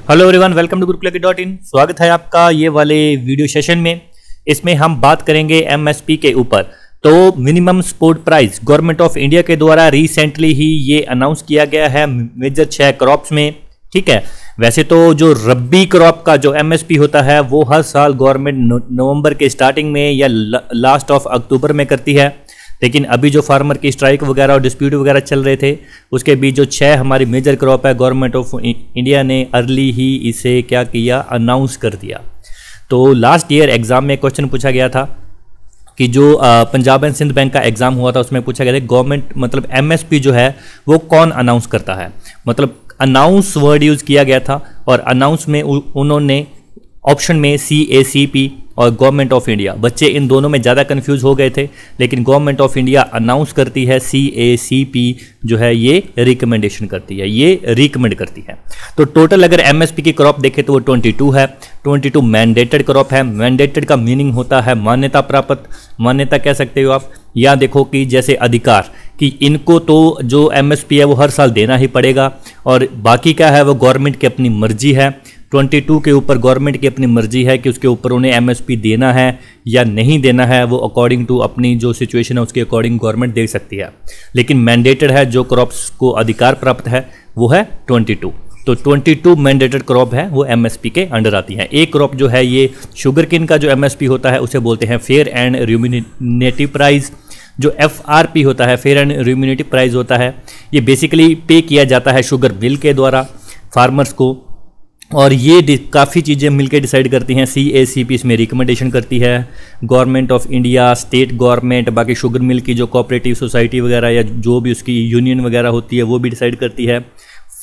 Hello everyone, welcome to gurukulaki.in। स्वागत है आपका ये वाले वीडियो सेशन में। इसमें हम बात करेंगे एमएसपी के ऊपर। तो minimum support price government of India के द्वारा रिसेंटली ही ये अनाउंस किया गया है मेजर 6 क्रॉप्स में। ठीक है, वैसे तो जो रब्बी क्रॉप का जो एमएसपी होता है वो हर साल गवर्नमेंट नवंबर के स्टार्टिंग में या लास्ट ऑफ अक्टूबर में करती है, लेकिन अभी जो फार्मर की स्ट्राइक वगैरह और डिस्प्यूट वगैरह चल रहे थे उसके बीच जो 6 हमारी मेजर क्रॉप है गवर्नमेंट ऑफ इंडिया ने अर्ली ही इसे क्या किया, अनाउंस कर दिया। तो लास्ट ईयर एग्जाम में क्वेश्चन पूछा गया था कि जो पंजाब एंड सिंध बैंक का एग्जाम हुआ था उसमें पूछा गया था गवर्नमेंट मतलब एमएसपी जो है वो कौन अनाउंस करता है। मतलब अनाउंस वर्ड यूज किया गया था और अनाउंस में उन्होंने ऑप्शन में CACP और गवर्नमेंट ऑफ इंडिया, बच्चे इन दोनों में ज़्यादा कंफ्यूज हो गए थे, लेकिन गवर्नमेंट ऑफ इंडिया अनाउंस करती है, CACP जो है ये रिकमेंडेशन करती है, ये रिकमेंड करती है। तो टोटल अगर एमएसपी की क्रॉप देखें तो वो 22 है। 22 मैंडेटेड क्रॉप है। मैंडेटेड का मीनिंग होता है मान्यता प्राप्त, मान्यता कह सकते हो आप, या देखो कि जैसे अधिकार कि इनको तो जो एमएसपी है वो हर साल देना ही पड़ेगा और बाकी क्या है वो गवर्नमेंट की अपनी मर्जी है। 22 के ऊपर गवर्नमेंट की अपनी मर्जी है कि उसके ऊपर उन्हें एमएसपी देना है या नहीं देना है, वो अकॉर्डिंग टू अपनी जो सिचुएशन है उसके अकॉर्डिंग गवर्नमेंट दे सकती है। लेकिन मैंडेटेड है, जो क्रॉप्स को अधिकार प्राप्त है वो है 22। तो 22 मैंडेटेड क्रॉप है वो एमएसपी के अंडर आती है। एक क्रॉप जो है ये शुगर केन का जो एमएसपी होता है उसे बोलते हैं फेयर एंड रिम्यूनेटिव प्राइस। जो FRP होता है फेयर एंड रिम्यूनेटिव प्राइस होता है, ये बेसिकली पे किया जाता है शुगर मिल के द्वारा फार्मर्स को, और ये काफ़ी चीज़ें मिलकर डिसाइड करती हैं। CACP इसमें रिकमेंडेशन करती है, government of India, state government, बाकी शुगर मिल की जो कोऑपरेटिव सोसाइटी वगैरह या जो भी उसकी यूनियन वगैरह होती है वो भी डिसाइड करती है।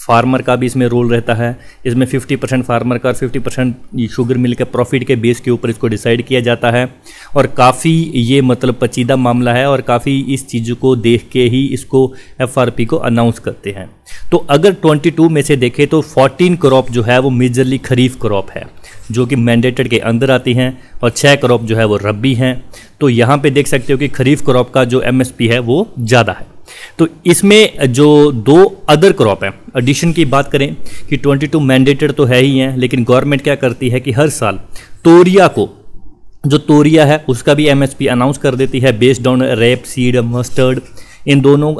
फार्मर का भी इसमें रोल रहता है। इसमें 50% फार्मर का और 50% शुगर मिल के प्रॉफिट के बेस के ऊपर इसको डिसाइड किया जाता है। और काफ़ी ये मतलब पेचीदा मामला है और काफ़ी इस चीज़ को देख के ही इसको FRP को अनाउंस करते हैं। तो अगर 22 में से देखें तो 14 क्रॉप जो है वो मेजरली खरीफ क्रॉप है जो कि मैंडेटेड के अंदर आती हैं, और 6 क्रॉप जो है वो रब्बी हैं। तो यहाँ पे देख सकते हो कि खरीफ क्रॉप का जो MSP है वो ज़्यादा है। तो इसमें जो 2 अदर क्रॉप है, एडिशन की बात करें कि 22 मैंडेटेड तो है ही हैं, लेकिन गवर्नमेंट क्या करती है कि हर साल तोरिया को, जो तोरिया है उसका भी MSP अनाउंस कर देती है based on rape seed mustard. इन दोनों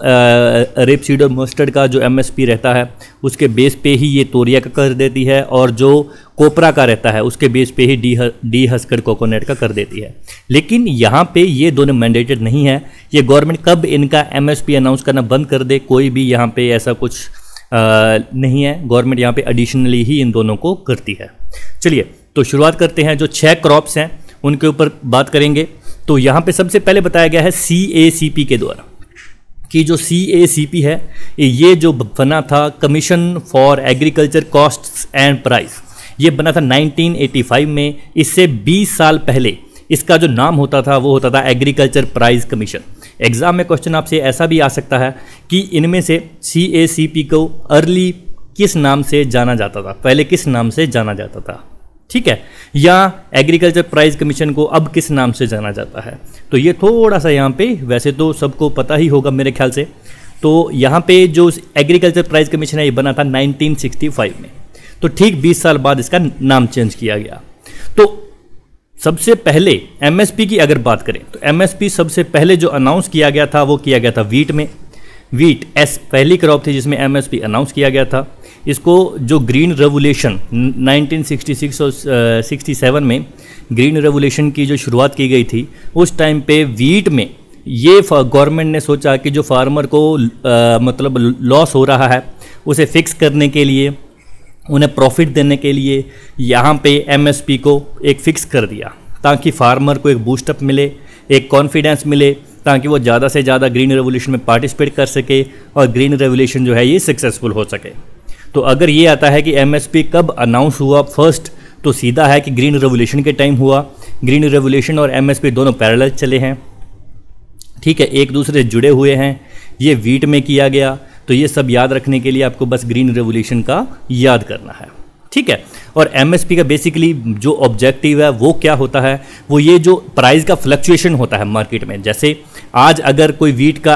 रेप सीड और मस्टर्ड का जो MSP रहता है उसके बेस पे ही ये तोरिया का कर देती है, और जो कोपरा का रहता है उसके बेस पे ही डी हस्कड कोकोनट का कर देती है। लेकिन यहाँ पे ये दोनों मैंडेटेड नहीं है। ये गवर्नमेंट कब इनका MSP अनाउंस करना बंद कर दे कोई भी यहाँ पे ऐसा कुछ नहीं है। गवर्नमेंट यहाँ पे एडिशनली ही इन दोनों को करती है। चलिए तो शुरुआत करते हैं। जो 6 क्रॉप्स हैं उनके ऊपर बात करेंगे। तो यहाँ पे सबसे पहले बताया गया है CACP के द्वारा कि जो CACP है ये जो बना था commission for agriculture costs and price, ये बना था 1985 में। इससे 20 साल पहले इसका जो नाम होता था वो होता था एग्रीकल्चर प्राइस कमीशन। एग्जाम में क्वेश्चन आपसे ऐसा भी आ सकता है कि इनमें से CACP को अर्ली किस नाम से जाना जाता था, पहले किस नाम से जाना जाता था, ठीक है, या एग्रीकल्चर प्राइस कमीशन को अब किस नाम से जाना जाता है। तो ये थोड़ा सा यहाँ पे वैसे तो सबको पता ही होगा मेरे ख्याल से। तो यहाँ पे जो एग्रीकल्चर प्राइस कमीशन है ये बना था 1965 में। तो ठीक 20 साल बाद इसका नाम चेंज किया गया। तो सबसे पहले MSP की अगर बात करें तो MSP सबसे पहले जो अनाउंस किया गया था वो किया गया था वीट में। वीट पहली क्रॉप थी जिसमें MSP अनाउंस किया गया था। इसको जो ग्रीन रेवोल्यूशन 1966 और 67 में ग्रीन रेवोल्यूशन की जो शुरुआत की गई थी उस टाइम पे वीट में ये गवर्नमेंट ने सोचा कि जो फार्मर को मतलब लॉस हो रहा है उसे फिक्स करने के लिए, उन्हें प्रॉफिट देने के लिए यहाँ पे MSP को एक फिक्स कर दिया ताकि फार्मर को एक बूस्टअप मिले, एक कॉन्फिडेंस मिले, ताकि वो ज़्यादा से ज़्यादा ग्रीन रेवोल्यूशन में पार्टिसिपेट कर सके और ग्रीन रेवोल्यूशन जो है ये सक्सेसफुल हो सके। तो अगर ये आता है कि MSP कब अनाउंस हुआ फर्स्ट, तो सीधा है कि ग्रीन रेवोल्यूशन के टाइम हुआ। ग्रीन रेवोल्यूशन और MSP दोनों पैरेलल चले हैं, ठीक है, एक दूसरे से जुड़े हुए हैं। ये वीट में किया गया। तो ये सब याद रखने के लिए आपको बस ग्रीन रेवोल्यूशन का याद करना है, ठीक है। और MSP का बेसिकली जो ऑब्जेक्टिव है वो क्या होता है, वो ये जो प्राइस का फ्लक्चुएशन होता है मार्केट में। जैसे आज अगर कोई वीट का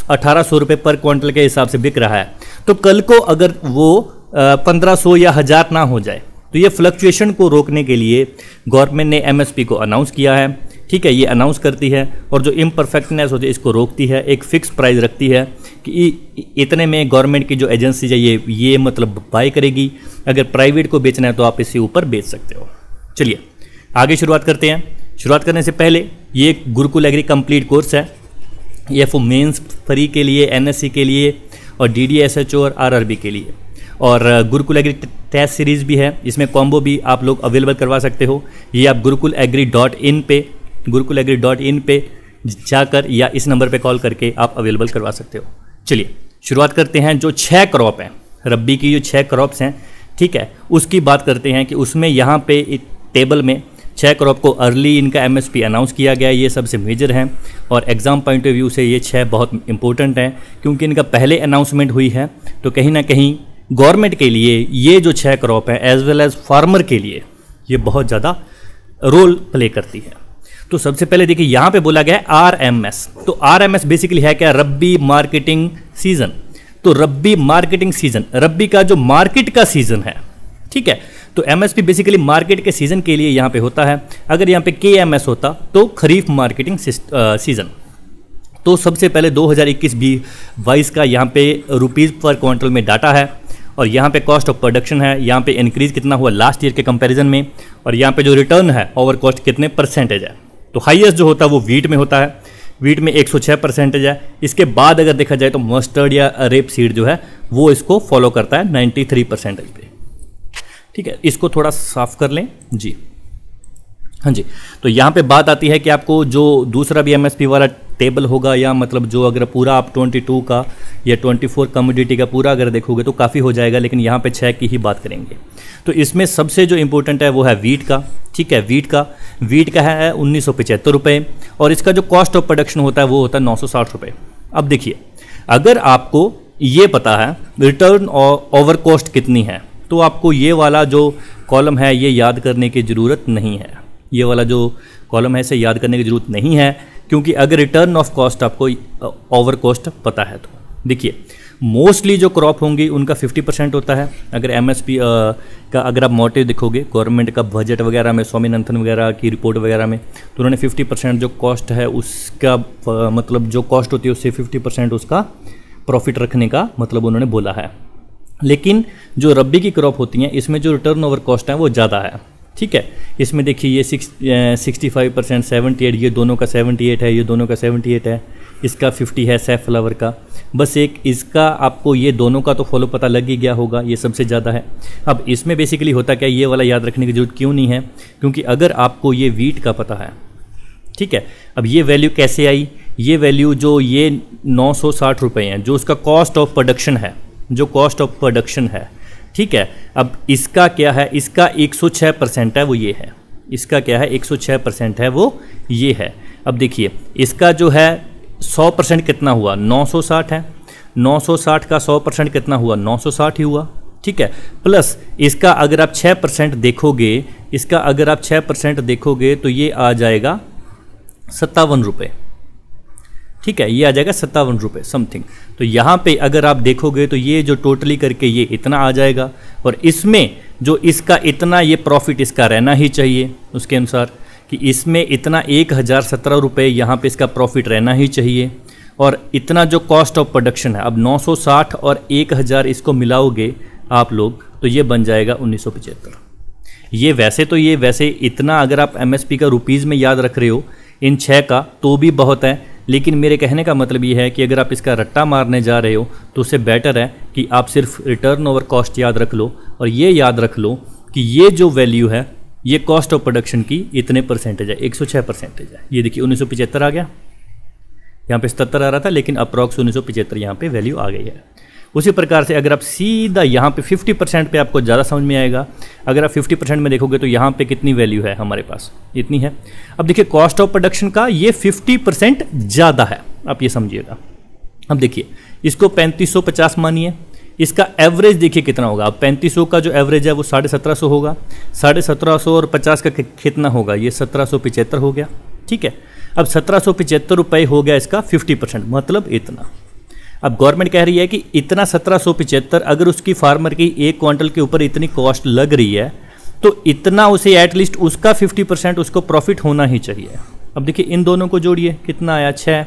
1800 रुपये पर क्विंटल के हिसाब से बिक रहा है, तो कल को अगर वो 1500 या 1000 ना हो जाए। तो ये फ्लक्चुएशन को रोकने के लिए गवर्नमेंट ने एमएसपी को अनाउंस किया है, ठीक है। ये अनाउंस करती है और जो इम्परफेक्टनेस होती है इसको रोकती है, एक फिक्स प्राइस रखती है कि इतने में गवर्नमेंट की जो एजेंसी है ये मतलब बाय करेगी। अगर प्राइवेट को बेचना है तो आप इससे ऊपर बेच सकते हो। चलिए आगे शुरुआत करते हैं। शुरुआत करने से पहले ये एक गुरुकुल एग्री कंप्लीट कोर्स है। ये फॉर मेंस फ्री के लिए, एनएससी के लिए और डीडीएसएचओ और आरआरबी के लिए। और गुरुकुल एग्री टेस्ट सीरीज़ भी है, इसमें कॉम्बो भी आप लोग अवेलेबल करवा सकते हो। ये आप gurukulegri.in पे जाकर या इस नंबर पे कॉल करके आप अवेलेबल करवा सकते हो। चलिए शुरुआत करते हैं। जो 6 क्रॉप हैं, रब्बी की जो 6 क्रॉप्स हैं, ठीक है, उसकी बात करते हैं कि उसमें यहाँ पे टेबल में 6 क्रॉप को अर्ली इनका एमएसपी अनाउंस किया गया है। ये सबसे मेजर हैं और एग्ज़ाम पॉइंट ऑफ व्यू से ये 6 बहुत इंपॉर्टेंट हैं क्योंकि इनका पहले अनाउंसमेंट हुई है। तो कहीं ना कहीं गवर्नमेंट के लिए ये जो 6 क्रॉप है एज वेल एज फार्मर के लिए ये बहुत ज़्यादा रोल प्ले करती है। तो सबसे पहले देखिए यहाँ पे बोला गया है आरएमएस। तो आरएमएस बेसिकली है क्या? रब्बी मार्केटिंग सीजन। तो रब्बी मार्केटिंग सीजन, रब्बी का जो मार्केट का सीजन है, ठीक है। तो एमएसपी बेसिकली मार्केट के सीजन के लिए यहाँ पे होता है। अगर यहाँ पे केएमएस होता तो खरीफ मार्केटिंग सीजन। तो सबसे पहले 2021-22 का यहाँ पे रुपीज़ पर क्विंटल में डाटा है और यहाँ पे कॉस्ट ऑफ प्रोडक्शन है। यहाँ पे इंक्रीज कितना हुआ लास्ट ईयर के कंपैरिजन में, और यहाँ पे जो रिटर्न है ओवर कॉस्ट कितने परसेंटेज है। तो हाईएस्ट जो होता है वो वीट में होता है, वीट में 106% है। इसके बाद अगर देखा जाए तो मस्टर्ड या रेप सीड जो है वो इसको फॉलो करता है 93% पे, ठीक है। इसको थोड़ा साफ कर लें जी, हाँ जी। तो यहाँ पे बात आती है कि आपको जो दूसरा भी एमएसपी वाला टेबल होगा या मतलब जो अगर पूरा आप 22 का या 24 कमोडिटी का पूरा अगर देखोगे तो काफ़ी हो जाएगा, लेकिन यहाँ पे 6 की ही बात करेंगे। तो इसमें सबसे जो इम्पोर्टेंट है वो है वीट का, ठीक है। वीट का है 1975 रुपये और इसका जो कॉस्ट ऑफ प्रोडक्शन होता है वो होता है 960 रुपये। अब देखिए अगर आपको ये पता है रिटर्न ओवर कॉस्ट कितनी है तो आपको ये वाला जो कॉलम है ये याद करने की ज़रूरत नहीं है। ये वाला जो कॉलम है इसे याद करने की ज़रूरत नहीं है क्योंकि अगर रिटर्न ऑफ कॉस्ट आपको ओवर कॉस्ट पता है तो देखिए मोस्टली जो क्रॉप होंगी उनका 50% होता है। अगर एमएसपी का अगर आप मोटिव देखोगे गवर्नमेंट का बजट वगैरह में, स्वामीनाथन वगैरह की रिपोर्ट वगैरह में, तो उन्होंने 50% जो कॉस्ट है उसका मतलब जो कॉस्ट होती है उससे 50% उसका प्रॉफिट रखने का मतलब उन्होंने बोला है। लेकिन जो रब्बी की क्रॉप होती हैं इसमें जो रिटर्न ओवर कॉस्ट है वो ज़्यादा है, ठीक है। इसमें देखिए ये 65%, 78, ये दोनों का 78 है, ये दोनों का 78 है, इसका 50 है सैफ फ्लावर का। बस एक इसका आपको ये दोनों का तो फॉलो पता लग ही गया होगा, ये सबसे ज़्यादा है। अब इसमें बेसिकली होता क्या, ये वाला याद रखने की जरूरत क्यों नहीं है, क्योंकि अगर आपको ये वीट का पता है, ठीक है। अब ये वैल्यू कैसे आई, ये वैल्यू जो ये 960 रुपये हैं जो उसका कॉस्ट ऑफ प्रोडक्शन है, जो कॉस्ट ऑफ प्रोडक्शन है, ठीक है। अब इसका क्या है, इसका 106% है वो ये है, इसका क्या है 106% है वो ये है। अब देखिए इसका जो है 100% कितना हुआ 960 है, 960 का 100% कितना हुआ 960 ही हुआ, ठीक है। प्लस इसका अगर आप 6% देखोगे, इसका अगर आप 6% देखोगे तो ये आ जाएगा 57 रुपये, ठीक है। ये आ जाएगा 57 रुपये समथिंग। तो यहाँ पे अगर आप देखोगे तो ये जो टोटली करके ये इतना आ जाएगा और इसमें जो इसका इतना ये प्रॉफिट इसका रहना ही चाहिए उसके अनुसार कि इसमें इतना 1017 रुपये यहाँ पे इसका प्रॉफिट रहना ही चाहिए। और इतना जो कॉस्ट ऑफ प्रोडक्शन है, अब 960 और 1000 इसको मिलाओगे आप लोग तो ये बन जाएगा 1975। ये वैसे इतना अगर आप एमएसपी का रुपीज़ में याद रख रहे हो इन 6 का तो भी बहुत है, लेकिन मेरे कहने का मतलब ये है कि अगर आप इसका रट्टा मारने जा रहे हो तो उससे बेटर है कि आप सिर्फ रिटर्न ओवर कॉस्ट याद रख लो और ये याद रख लो कि ये जो वैल्यू है ये कॉस्ट ऑफ प्रोडक्शन की इतने परसेंटेज है, 106% है। ये देखिए 1975 आ गया, यहाँ पे 77 आ रहा था लेकिन अप्रॉक्स 1975 यहाँ पे वैल्यू आ गई है। उसी प्रकार से अगर आप सीधा यहाँ पे 50% पे आपको ज़्यादा समझ में आएगा। अगर आप 50% में देखोगे तो यहाँ पे कितनी वैल्यू है हमारे पास, इतनी है। अब देखिए कॉस्ट ऑफ प्रोडक्शन का ये 50% ज़्यादा है, आप ये समझिएगा। अब देखिए इसको 3550 मानिए, इसका एवरेज देखिए कितना होगा। अब 3500 का जो एवरेज है वो 1750 होगा, 1750 और 50 का कितना होगा, ये 1775 हो गया, ठीक है। अब 1775 रुपये हो गया इसका 50%, मतलब इतना। अब गवर्नमेंट कह रही है कि इतना 1775, अगर उसकी फार्मर की 1 क्विंटल के ऊपर इतनी कॉस्ट लग रही है तो इतना उसे एटलीस्ट उसका 50% उसको प्रॉफिट होना ही चाहिए। अब देखिए इन दोनों को जोड़िए, कितना आया 6,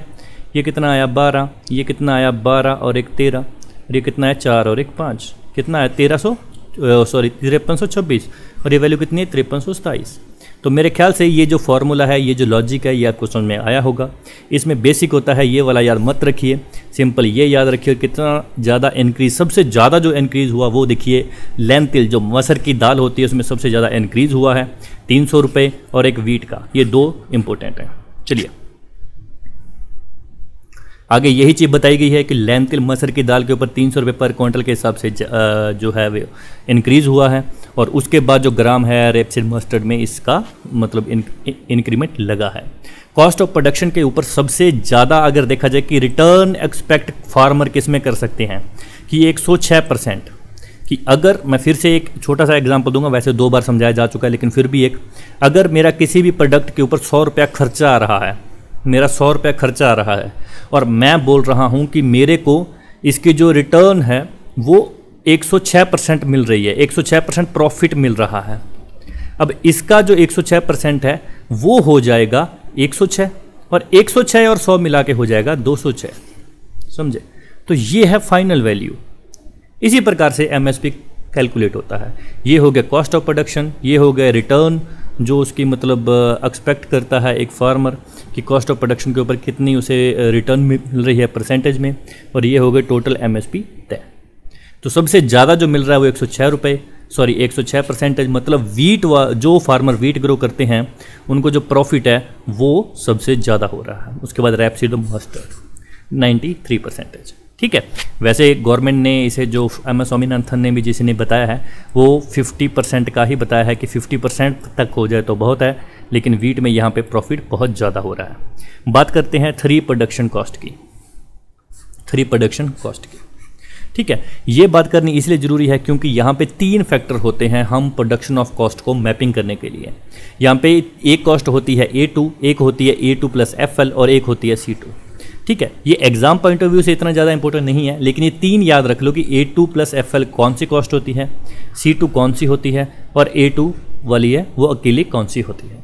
ये कितना आया 12, ये कितना आया 12 और एक 13, और ये कितना आया 4 और एक 5, कितना आया 5326, और ये वैल्यू कितनी है 5327। तो मेरे ख्याल से ये जो फॉर्मूला है, ये जो लॉजिक है, ये आपको समझ में आया होगा। इसमें बेसिक होता है, ये वाला याद मत रखिए, सिंपल ये याद रखिए कितना ज़्यादा इंक्रीज, सबसे ज़्यादा जो इंक्रीज़ हुआ वो देखिए लेंटिल जो मसर की दाल होती है उसमें सबसे ज़्यादा इंक्रीज़ हुआ है 300 रुपये, और एक वीट का, ये 2 इंपॉर्टेंट हैं। चलिए आगे यही चीज़ बताई गई है कि लेंटिल मसर की दाल के ऊपर 300 रुपये पर क्विंटल के हिसाब से जो है वो इंक्रीज़ हुआ है, और उसके बाद जो ग्राम है रेपसीड मस्टर्ड में इसका मतलब इंक्रीमेंट लगा है। कॉस्ट ऑफ प्रोडक्शन के ऊपर सबसे ज़्यादा अगर देखा जाए कि रिटर्न एक्सपेक्ट फार्मर किस में कर सकते हैं कि 106%, कि अगर मैं फिर से एक छोटा सा एग्जांपल दूंगा, वैसे 2 बार समझाया जा चुका है लेकिन फिर भी एक, अगर मेरा किसी भी प्रोडक्ट के ऊपर 100 रुपया खर्चा आ रहा है, मेरा 100 रुपया खर्चा आ रहा है और मैं बोल रहा हूं कि मेरे को इसकी जो रिटर्न है वो 106% मिल रही है, 106% प्रॉफिट मिल रहा है। अब इसका जो 106% है वो हो जाएगा 106, और 106 और 100 मिला के हो जाएगा 206, समझे? तो ये है फाइनल वैल्यू। इसी प्रकार से एमएसपी कैलकुलेट होता है। ये हो गया कॉस्ट ऑफ प्रोडक्शन, ये हो गया रिटर्न जो उसकी मतलब एक्सपेक्ट करता है एक फार्मर कि कॉस्ट ऑफ प्रोडक्शन के ऊपर कितनी उसे रिटर्न मिल रही है परसेंटेज में, और ये हो गए टोटल एमएसपी तय। तो सबसे ज़्यादा जो मिल रहा है वो 106 रुपये, सॉरी 106%, मतलब वीट जो फार्मर वीट ग्रो करते हैं उनको जो प्रॉफिट है वो सबसे ज़्यादा हो रहा है। उसके बाद रेपसीड मस्टर्ड 93%। ठीक है, वैसे गवर्नमेंट ने इसे जो एम एस स्वामीनाथन ने भी जिसने बताया है वो 50% का ही बताया है कि 50% तक हो जाए तो बहुत है, लेकिन वीट में यहाँ पे प्रॉफिट बहुत ज़्यादा हो रहा है। बात करते हैं 3 प्रोडक्शन कॉस्ट की, 3 प्रोडक्शन कॉस्ट की। ठीक है, ये बात करनी इसलिए ज़रूरी है क्योंकि यहाँ पे 3 फैक्टर होते हैं हम प्रोडक्शन ऑफ कॉस्ट को मैपिंग करने के लिए। यहाँ पे एक कॉस्ट होती है A2, एक होती है A2 + FL और एक होती है C2। ठीक है, ये एग्जाम पॉइंट ऑफ व्यू से इतना ज़्यादा इंपॉर्टेंट नहीं है, लेकिन ये 3 याद रख लो कि A2 + FL कौन सी कॉस्ट होती है, C2 कौन सी होती है, और A2 वाली है वो अकेली कौन सी होती है।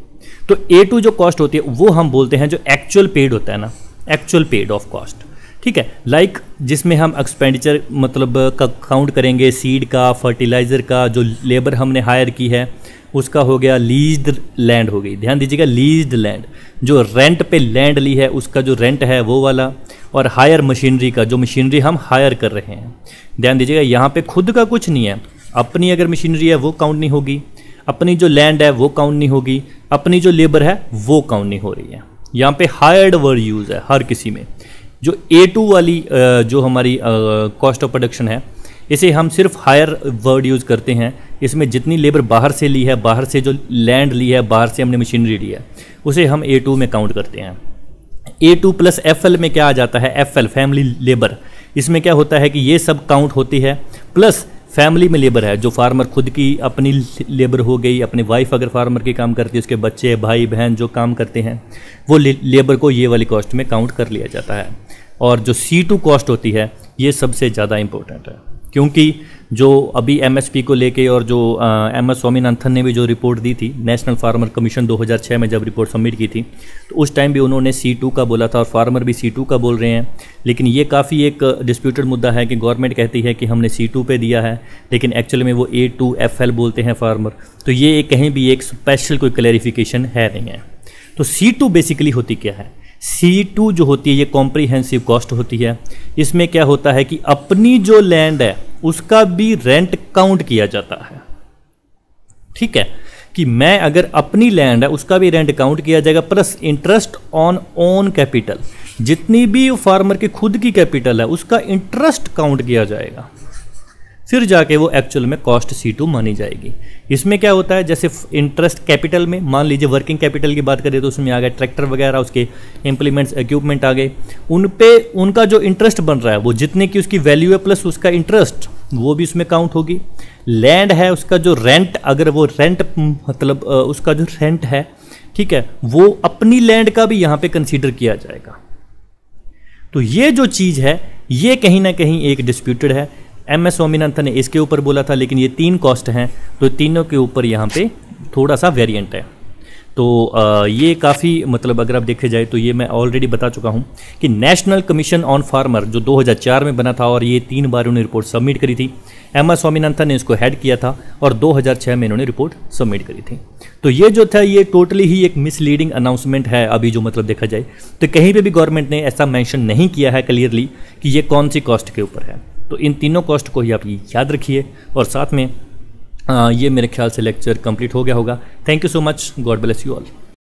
तो A2 जो कॉस्ट होती है वो हम बोलते हैं जो एक्चुअल पेड होता है ना, एक्चुअल पेड ऑफ कॉस्ट। ठीक है, लाइक जिसमें हम एक्सपेंडिचर मतलब काउंट करेंगे सीड का, फर्टिलाइज़र का, जो लेबर हमने हायर की है उसका हो गया, लीज्ड लैंड हो गई, ध्यान दीजिएगा लीज्ड लैंड, जो रेंट पे लैंड ली है उसका जो रेंट है वो वाला, और हायर मशीनरी का, जो मशीनरी हम हायर कर रहे हैं। ध्यान दीजिएगा यहाँ पे खुद का कुछ नहीं है, अपनी अगर मशीनरी है वो काउंट नहीं होगी, अपनी जो लैंड है वो काउंट नहीं होगी, अपनी जो लेबर है वो काउंट नहीं हो रही है। यहाँ पे हायर्ड वर्ड यूज़ है हर किसी में। जो A2 वाली जो हमारी कॉस्ट ऑफ प्रोडक्शन है इसे हम सिर्फ हायर वर्ड यूज़ करते हैं। इसमें जितनी लेबर बाहर से ली है, बाहर से जो लैंड ली है, बाहर से हमने मशीनरी ली है, उसे हम A2 में काउंट करते हैं। A2 + FL में क्या आ जाता है, FL फैमिली लेबर, इसमें क्या होता है कि ये सब काउंट होती है, प्लस फैमिली में लेबर है जो फार्मर खुद की अपनी लेबर हो गई, अपनी वाइफ अगर फार्मर की काम करती है, उसके बच्चे भाई बहन जो काम करते हैं वो लेबर को ये वाली कॉस्ट में काउंट कर लिया जाता है। और जो C2 कॉस्ट होती है ये सबसे ज़्यादा इम्पोर्टेंट है, क्योंकि जो अभी MSP को लेके और जो MS स्वामीनाथन ने भी जो रिपोर्ट दी थी, नेशनल फार्मर कमीशन 2006 में जब रिपोर्ट सबमिट की थी, तो उस टाइम भी उन्होंने C2 का बोला था और फार्मर भी C2 का बोल रहे हैं। लेकिन ये काफ़ी एक डिस्प्यूटेड मुद्दा है कि गवर्नमेंट कहती है कि हमने C2 पे दिया है, लेकिन एक्चुअली में वो A2 FL बोलते हैं फार्मर। तो ये कहीं भी एक स्पेशल कोई क्लैरिफिकेशन है नहीं है। तो C2 बेसिकली होती क्या है, C2 जो होती है ये कॉम्प्रिहेंसिव कॉस्ट होती है। इसमें क्या होता है कि अपनी जो लैंड है उसका भी रेंट काउंट किया जाता है। ठीक है, कि मैं अगर अपनी लैंड है उसका भी रेंट काउंट किया जाएगा, plus interest on own capital, जितनी भी फार्मर की खुद की कैपिटल है उसका इंटरेस्ट काउंट किया जाएगा, फिर जाके वो एक्चुअल में कॉस्ट C2 मानी जाएगी। इसमें क्या होता है, जैसे इंटरेस्ट कैपिटल में मान लीजिए वर्किंग कैपिटल की बात करें तो उसमें आ गए ट्रैक्टर वगैरह, उसके इम्प्लीमेंट्स इक्विपमेंट आ गए, उन पे उनका जो इंटरेस्ट बन रहा है वो जितने की उसकी वैल्यू है प्लस उसका इंटरेस्ट वो भी उसमें काउंट होगी। लैंड है उसका जो रेंट, अगर वो रेंट मतलब उसका जो रेंट है, ठीक है, वो अपनी लैंड का भी यहाँ पे कंसीडर किया जाएगा। तो ये जो चीज़ है ये कहीं ना कहीं एक डिस्प्यूटेड है। एम एस स्वामीनाथन ने इसके ऊपर बोला था, लेकिन ये 3 कॉस्ट हैं तो तीनों के ऊपर यहाँ पे थोड़ा सा वेरिएंट है। तो ये काफ़ी मतलब अगर आप देखे जाए तो ये मैं ऑलरेडी बता चुका हूँ कि नेशनल कमीशन ऑन फार्मर जो 2004 में बना था और ये 3 बार उन्होंने रिपोर्ट सबमिट करी थी। एम एस स्वामीनाथन ने इसको हेड किया था और 2006 में इन्होंने रिपोर्ट सबमिट करी थी। तो ये जो था ये टोटली ही एक मिसलीडिंग अनाउंसमेंट है अभी जो मतलब देखा जाए तो कहीं पर भी गवर्नमेंट ने ऐसा मैंशन नहीं किया है क्लियरली कि ये कौन सी कॉस्ट के ऊपर है। तो इन तीनों कॉस्ट को ही आप याद रखिए और साथ में ये मेरे ख्याल से लेक्चर कंप्लीट हो गया होगा। Thank you so much, God bless you all.